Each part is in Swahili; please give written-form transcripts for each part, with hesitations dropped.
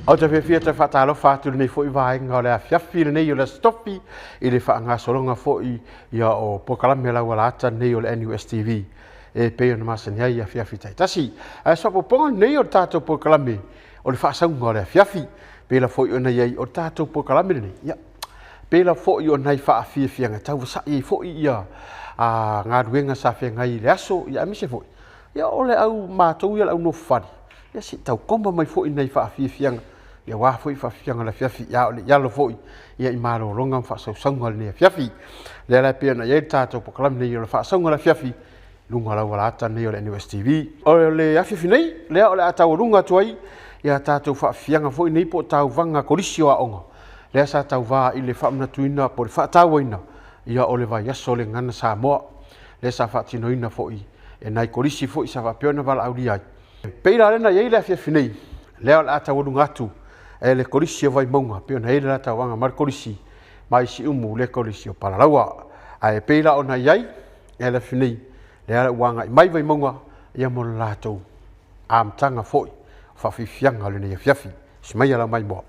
Au te whiwhia te whatalo whāturu nei fo i wāenga o le a whiawhiri nei o le stopi i le whaanga soronga fo i ia o pokalame lau ala ata nei o le NUSTV e peo na masa nei a whiawhi taitasi. A sapo ponga nei o tātou pokalame o le whaasaunga o le a whiawhi pela fo i o nei o tātou pokalame nei. Ia, pela fo i o nei whaafia whianga tau wasa i fo i ia a ngā ruenga sa whiangai le aso i amise fo i. Ia o le au mātou ia le au no whani. Ia si tau komba mai fo i nei whaafia whianga. Ia wā fo i whawhianga le whiawhi ia o le ialo fo i ia i mālo ronga whaasaunga le nei whiawhi. Le ala pia na iei tātou pokalame nei o le whaasaunga le whiawhi lunga lau ala ata nei o le NUSTV. O le awhiawhi nei, lea o le atau runga tuai ia tātou whaafianga fo i nei po tau vanga korisi o aonga. Lea sa tau vā i le whaamna tuina po le whaatauaina ia o le vai aso le ngana sa moa. Lea sa whaatinoina fo i e nai korisi fo i sa whapeona wala auri ai. Peira lena iei le awhiawhi nei, lea o le atau runga atu e le korisi o vai maunga, peo na hele rata wanga mar korisi, mai si umu le korisi o Paralaua. A e peila o na iai, e le finei, le ala wanga i mai vai maunga, ia mo le ratou. A mtanga foi, whawhiwhianga le nei a whiawhi, smai ala mai moa.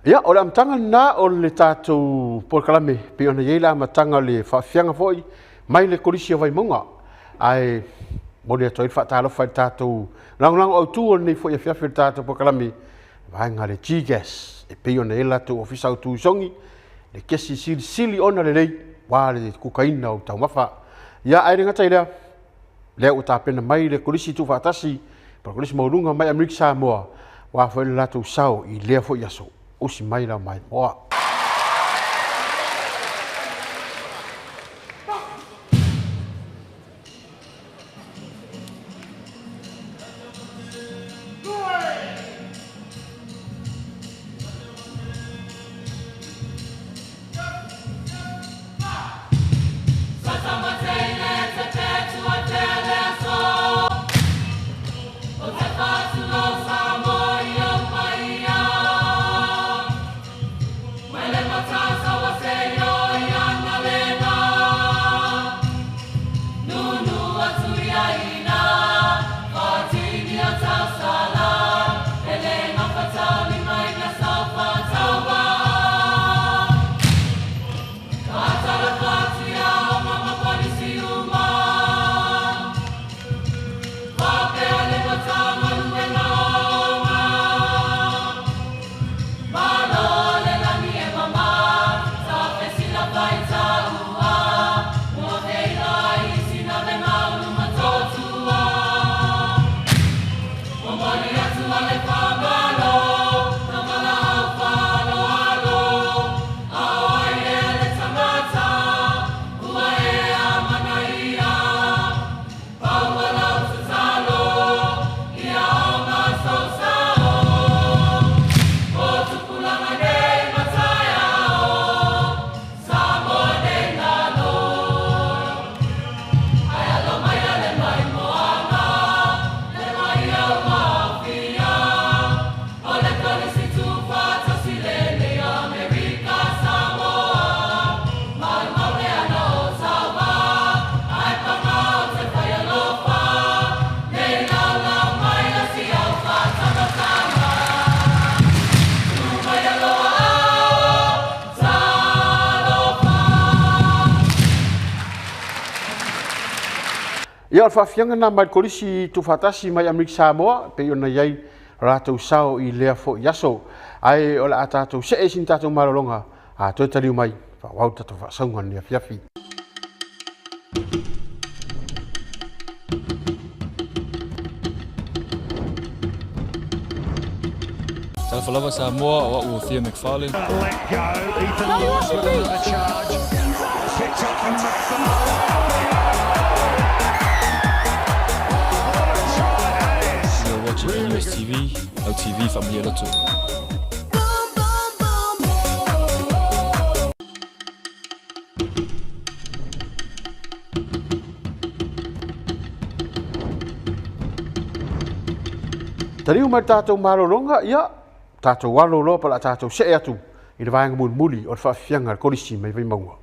Ia, o le amatanga na o le tātou Polokalame, pe ona iei la amatanga le whaafianga foi, mai le korisi o vai munga. Ai, mo le atoa i whaatalofa i tātou, langolango au tū o nei foi a whiawhi le tātou Polokalame, vai ngā le G-Gas, e pe ona e la tau ofisa au tūsongi, le kesi sili ona le lei, wā le kukaina o tau mawha. Ia, ai ringa tai lea, lea o tāpena mai le korisi tu whaatasi, pa korisi maurunga mai Amerika Samoa, wā foi le lātou sao i lea foi aso. O si mai la mai moa. Ia o whaafianga na mai korisi tu whatasi mai Amerika Samoa, pe ona iai rātou sao i lea fo yaso. Ai o la a tātou se e sin tātou marolonga, a toi taliu mai, whawau tātou whaasaunga ni a whiawhi. Talafalava Samoa, o au Theo McFarlane. Let go, Ethan Lewis with another charge. Picked up from McFarlane. You're watching NUSTV, LTV Familia Lotu. Taliu mai tātou marolonga, ia, tātou walo loa pala tātou se e atu, i le vaenga mun muli o le whaafianga korisi mai vai maunga.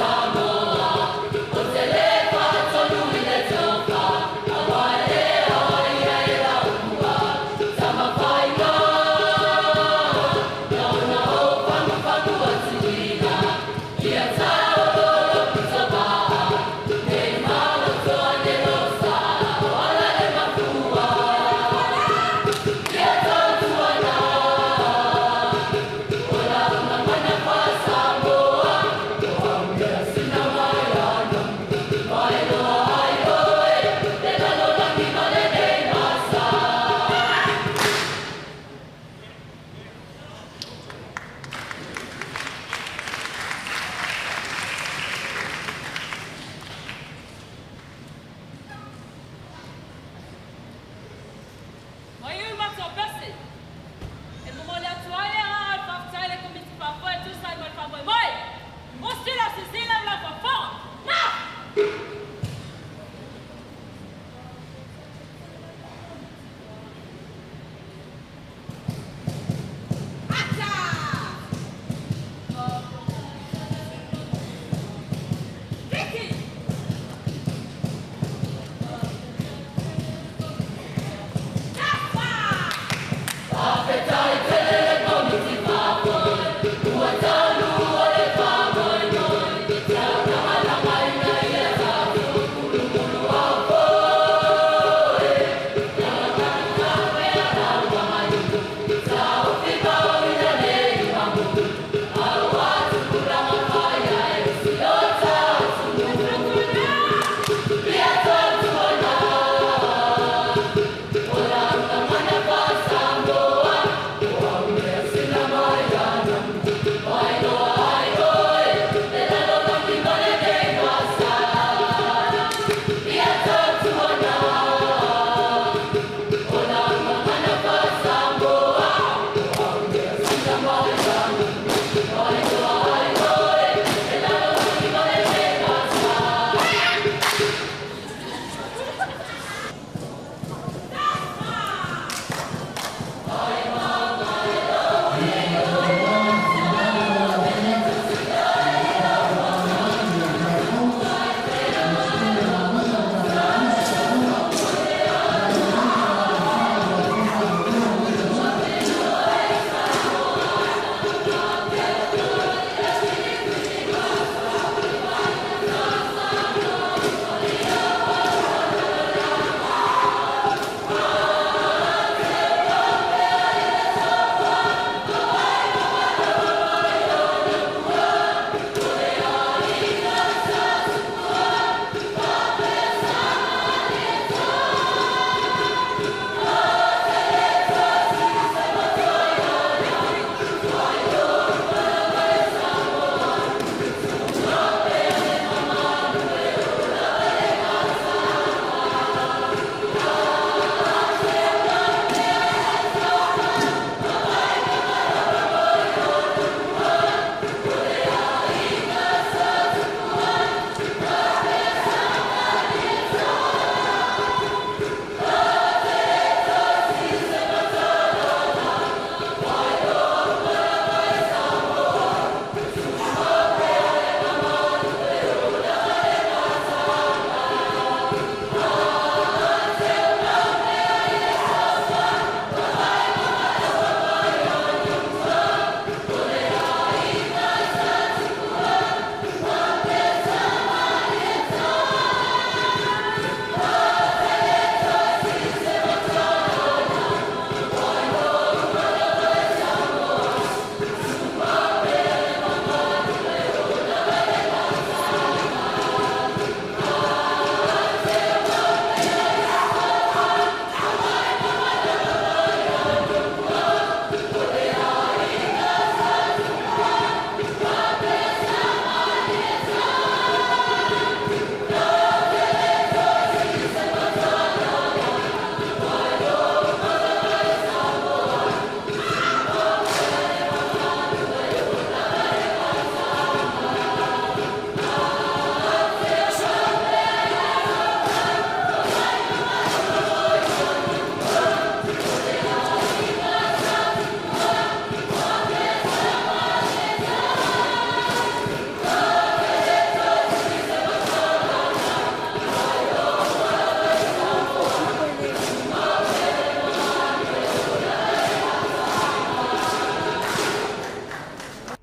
Samoa.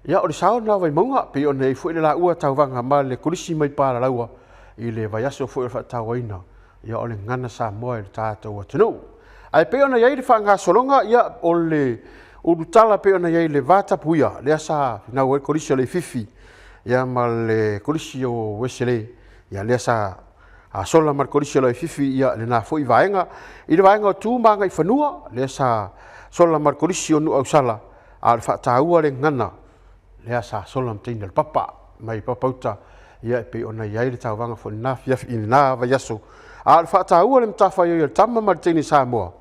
ia o le saona vai maunga pe o nei foi le la ua tauwanga ma le kulisi mai para laua i le vai aso foi fa tawaina ia o le ngana sa moe le tātou atunu ai pe ona ia le whanga solonga ia o le urutala pe ona ia le vatapuia le asa na o kulisi le fifi ia ma le kulisi o wesele ia le asa a sola mar kulisi le fifi ia le na foi vaenga i le vaenga tu manga i fanua le asa sola mar kulisi o nu au sala a le fa taua le ngana lea sa sola mteina le papa mai papauta ia pe ona ia le tauwanga fo na fiaf in na va yaso a le fata ua le mtafa ia le tama martini Samoa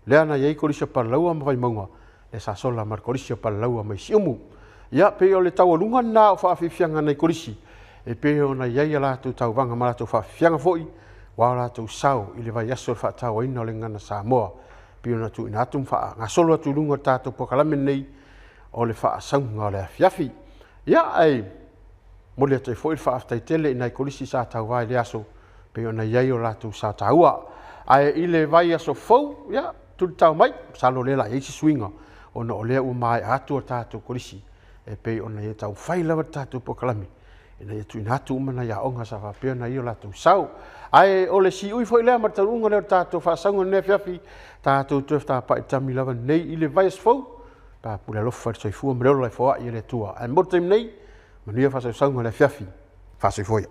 lea na ia kolisa palaua ma vai maunga le sa sola mar kolisa palaua mai siumu ia pe o le tawalunga na o fa fianga nei kolisi e pe ona ia la tu tauwanga ma tu fa fianga foi wala tu sau i le vai yaso fa tawaina le ngana Samoa pe ona tu ina tum fa nga solo tu lunga tatu pokalame nei o le whaasaunga o le afiafi. Ia ai, mo le te foi whaaftai tele i nei kolisi sa tau vai le aso, pe o nei iei o latu sa taua. Ai i le vai aso fau, ia, tu tau mai, salo le la eisi swinga, o na o lea u mai atu o tatu kolisi, e pe o nei tau whailawa tatu pokalami. E nei tu inatu umana ia onga sa whapea na i o latu sau. Ai o le si ui foi lea martarunga leo tatu whaasaunga ne afiafi, tatu tuefta pa i tamilawa nei i le vai aso fau, pa pula lo fa sai fu mrelo lai fo ia le tua ai mo tem nei mania fa sai saunga le fiafi fa sai foi